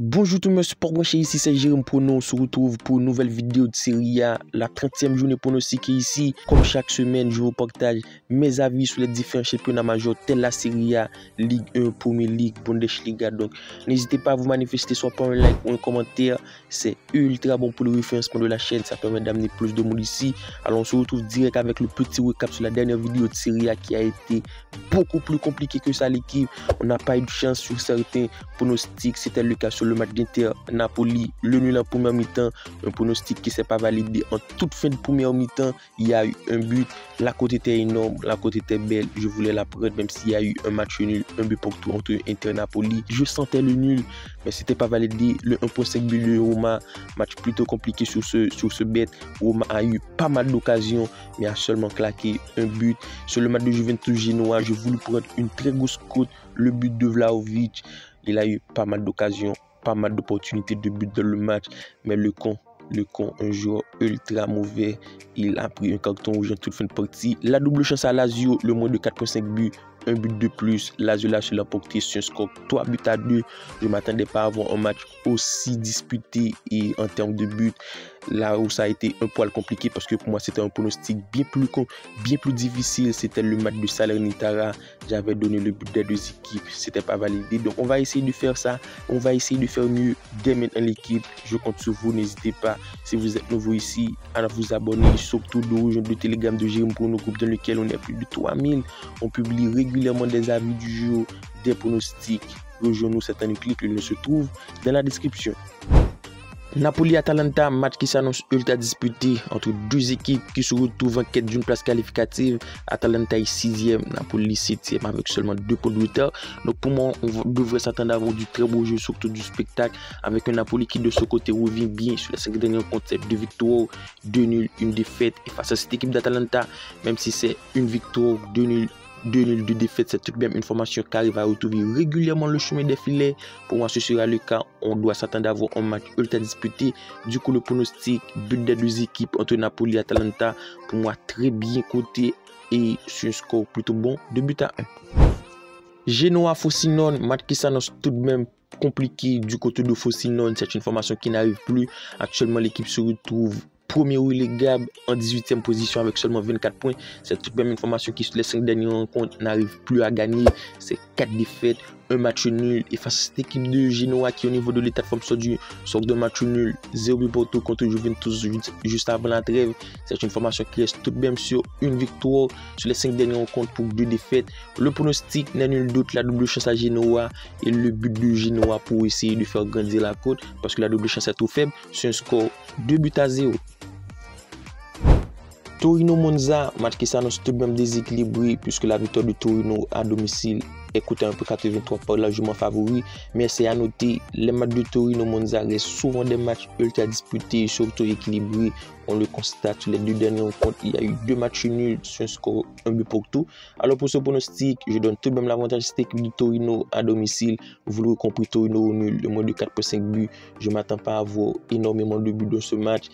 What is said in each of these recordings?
Bonjour tout le monde, support branché ici, c'est Jérôme Prono. On se retrouve pour une nouvelle vidéo de Serie A, la 30e journée pronostiquée ici. Comme chaque semaine, je vous partage mes avis sur les différents championnats majeurs, tels la Serie A, Ligue 1, Premier League, Bundesliga. Donc, n'hésitez pas à vous manifester, soit par un like ou un commentaire. C'est ultra bon pour le référencement de la chaîne, ça permet d'amener plus de monde ici. Alors, on se retrouve direct avec le petit recap sur la dernière vidéo de Serie A qui a été beaucoup plus compliqué que ça, l'équipe. On n'a pas eu de chance sur certains pronostics, c'était le cas sur le match d'Inter Napoli, le nul en première mi-temps, un pronostic qui ne s'est pas validé en toute fin de première mi-temps. Il y a eu un but, la cote était énorme, la cote était belle, je voulais la prendre même s'il y a eu un match nul, un but pour tout entre Inter Napoli. Je sentais le nul, mais c'était pas validé. Le 1.5 but de Roma, match plutôt compliqué sur ce bet. Roma a eu pas mal d'occasions, mais a seulement claqué un but. Sur le match de Juventus Genoa, je voulais prendre une très grosse cote, le but de Vlahovic. Il a eu pas mal d'occasions, pas mal d'opportunités de but dans le match, mais le con, un joueur ultra mauvais, il a pris un carton rouge en toute fin de partie. La double chance à Lazio, le moins de 4.5 buts, un but de plus. Lazio l'a sur la portée sur un score 3 buts à 2. Je ne m'attendais pas à avoir un match aussi disputé et en termes de buts. Là où ça a été un poil compliqué parce que pour moi c'était un pronostic bien plus difficile. C'était le match de Salernitana. J'avais donné le but des deux équipes, c'était pas validé. Donc on va essayer de faire ça, on va essayer de faire mieux dès maintenant l'équipe. Je compte sur vous, n'hésitez pas si vous êtes nouveau ici à vous abonner, surtout de rejoindre le Telegram de Jérôme Prono, groupe dans lequel on est plus de 3000. On publie régulièrement des avis du jour, des pronostics. Rejoignez-nous, c'est un clic, le lien se trouve dans la description. Napoli-Atalanta, match qui s'annonce ultra disputé entre deux équipes qui se retrouvent en quête d'une place qualificative. Atalanta est 6e, Napoli 7e avec seulement 2 points de retard. Donc pour moi, on devrait s'attendre à avoir du très beau jeu, surtout du spectacle, avec un Napoli qui de ce côté revient bien sur les 5 derniers rencontres, 2 victoires, 2 nuls, une défaite. Et face à cette équipe d'Atalanta, même si c'est une victoire, 2 nuls, 2 défaites, c'est tout de même une formation qui arrive à retrouver régulièrement le chemin des filets. Pour moi, ce sera le cas. On doit s'attendre à avoir un match ultra disputé. Du coup, le pronostic, but des deux équipes entre Napoli et Atalanta, pour moi, très bien coté et sur un score plutôt bon, 2 buts à 1. Genoa-Frosinone, match qui s'annonce tout de même compliqué du côté de Frosinone. C'est une formation qui n'arrive plus. Actuellement, l'équipe se retrouve premier relégable en 18e position avec seulement 24 points. C'est tout de même une formation qui, sur les 5 dernières rencontres, n'arrive plus à gagner. C'est 4 défaites, un match nul. Et face à cette équipe de Genoa qui, au niveau de l'état de forme, sort de match nul, 0 but pour tout contre Juventus juste avant la trêve. C'est une formation qui reste tout de même sur une victoire sur les 5 dernières rencontres pour 2 défaites. Le pronostic n'est nul d'autre, la double chance à Genoa et le but de Genoa pour essayer de faire grandir la cote parce que la double chance est trop faible. C'est un score 2 buts à 0. Torino-Monza, match qui s'annonce tout de même déséquilibré puisque la victoire de Torino à domicile est coûtée un peu 83 par largement favori. Mais c'est à noter, les matchs de Torino-Monza restent souvent des matchs ultra disputés et surtout équilibrés. On le constate sur les 2 dernières rencontres, il y a eu 2 matchs nuls sur un score 1 but pour tout. Alors pour ce pronostic, je donne tout de même l'avantage à cette équipe de Torino à domicile. Vous l'aurez compris, Torino au nul, le moins de 4.5 buts. Je ne m'attends pas à avoir énormément de buts dans ce match.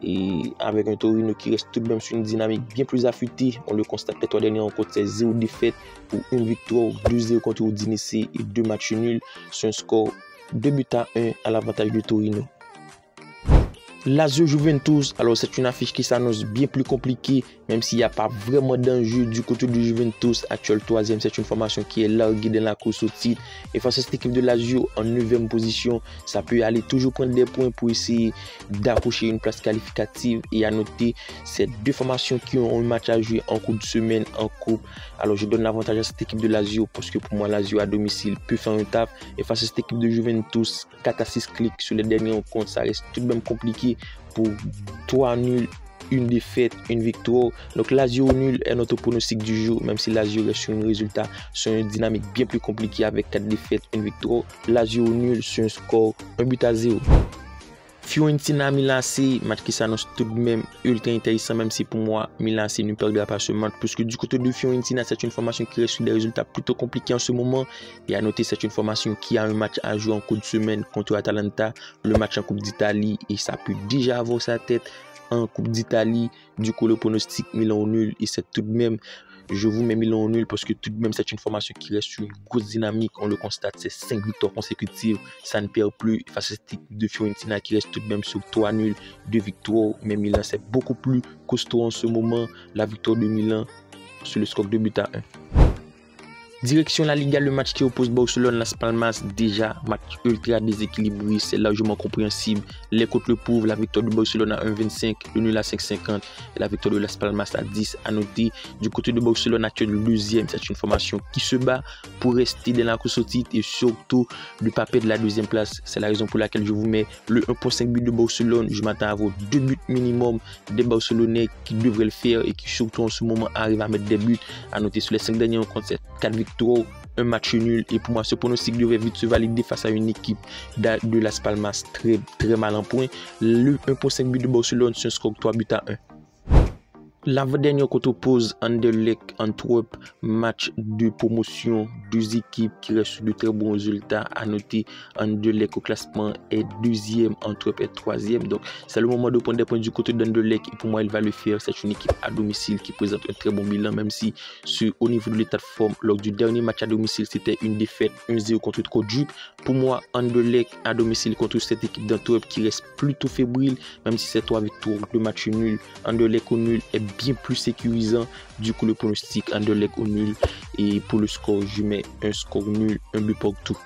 Et avec un Torino qui reste tout de même sur une dynamique bien plus affûtée, on le constate, les 3 dernières rencontres, c'est 0 défaite pour 1 victoire, 2-0 contre Udinese et 2 matchs nuls sur un score 2 buts à 1 à l'avantage de Torino. Lazio Juventus, alors c'est une affiche qui s'annonce bien plus compliquée, même s'il n'y a pas vraiment d'enjeu du côté de Juventus, actuel 3e, c'est une formation qui est larguée dans la course au titre. Et face à cette équipe de Lazio en 9e position, ça peut aller toujours prendre des points pour essayer d'approcher une place qualificative. Et à noter, c'est 2 formations qui ont un match à jouer en cours de semaine, en coupe. Alors je donne l'avantage à cette équipe de Lazio parce que pour moi, Lazio à domicile peut faire un taf. Et face à cette équipe de Juventus, 4 à 6 clics sur les derniers rencontres, ça reste tout de même compliqué. Pour 3 nuls, une défaite, une victoire. Donc Lazio nul est notre pronostic du jour, même si Lazio reste sur un résultat, sur une dynamique bien plus compliquée avec 4 défaites, une victoire. Lazio nul sur un score 1 but à 0. Fiorentina Milan AC, match qui s'annonce tout de même ultra intéressant, même si pour moi Milan AC ne perdra pas ce match, puisque du côté de Fiorentina c'est une formation qui reste sur des résultats plutôt compliqués en ce moment. Et à noter, c'est une formation qui a un match à jouer en cours de semaine contre Atalanta, le match en Coupe d'Italie, et ça peut déjà avoir sa tête en Coupe d'Italie. Du coup le pronostic Milan au nul, et c'est tout de même Je vous mets Milan au nul parce que tout de même, c'est une formation qui reste sur une grosse dynamique. On le constate, c'est 5 victoires consécutives. Ça ne perd plus face à cette équipe de Fiorentina qui reste tout de même sur 3 nuls, 2 victoires. Mais Milan, c'est beaucoup plus costaud en ce moment. La victoire de Milan sur le score de 2-1. Direction la Liga, le match qui oppose Barcelone-Las Palmas, déjà match ultra déséquilibré, c'est largement compréhensible. Les contre le pauvre, la victoire de Barcelone à 1,25, le nul à 5,50 et la victoire de Las Palmas à 10 à noter. Du côté de Barcelone, actuel deuxième, c'est une formation qui se bat pour rester dans la course au titre et surtout ne pas perdre la deuxième place. C'est la raison pour laquelle je vous mets le 1,5 but de Barcelone. Je m'attends à avoir 2 buts minimum des Barcelonais qui devraient le faire et qui surtout en ce moment arrivent à mettre des buts. À noter sur les 5 derniers rencontres, c'est 4 victoires, un match nul et pour moi ce pronostic devait vite se valider face à une équipe de Las Palmas très mal en point. Le 1,5 but de Barcelone sur un score 3-1. L'avant-dernière qu'on oppose Anderlecht Antwerp, match de promotion, deux équipes qui restent sur de très bons résultats. À noter, Anderlecht au classement est deuxième, Antwerp est troisième. Donc c'est le moment de prendre des points du côté d'Anderlecht et pour moi il va le faire. C'est une équipe à domicile qui présente un très bon bilan, même si au niveau de l'état de forme, lors du dernier match à domicile, c'était une défaite 1-0 contre Kodjuk. Pour moi, Anderlecht à domicile contre cette équipe d'Antwerp qui reste plutôt fébrile, même si c'est 3 victoires, 2 matchs nuls. Anderlecht au nul est bien plus sécurisant. Du coup, le pronostic Anderlecht au nul. Et pour le score, je mets un score nul, un but partout.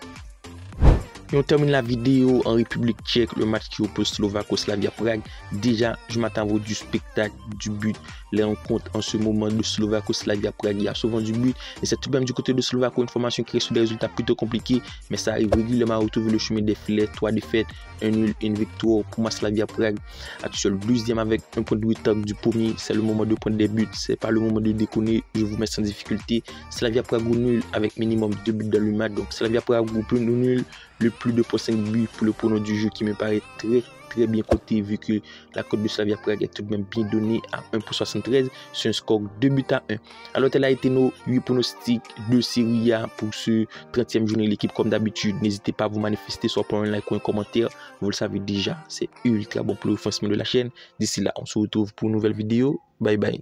Et on termine la vidéo en République tchèque, le match qui oppose Slovaco Slavia Prague. Déjà, je m'attends à voir du spectacle, du but. Les rencontres en ce moment de Slovaco Slavia Prague, il y a souvent du but. Et c'est tout de même du côté de Slovaco, une formation qui reste sur des résultats plutôt compliqués. Mais ça arrive régulièrement à retrouver le chemin des filets. 3 défaites, un nul, une victoire. Pour moi, Slavia Prague, actuel deuxième avec un point de retard du premier. C'est le moment de prendre des buts. C'est pas le moment de déconner. Je vous mets sans difficulté. Slavia Prague au nul avec minimum 2 buts dans le match. Donc Slavia Prague au plus nul. Le plus de 5 buts pour le pronom du jeu qui me paraît très bien coté vu que la cote de Slavia Prague est tout de même bien donnée à 1,73 sur un score 2-1. Alors tel a été nos 8 pronostics de Serie A pour ce 30e journée l'équipe comme d'habitude. N'hésitez pas à vous manifester soit par un like ou un commentaire. Vous le savez déjà, c'est ultra bon pour le financement de la chaîne. D'ici là, on se retrouve pour une nouvelle vidéo. Bye bye.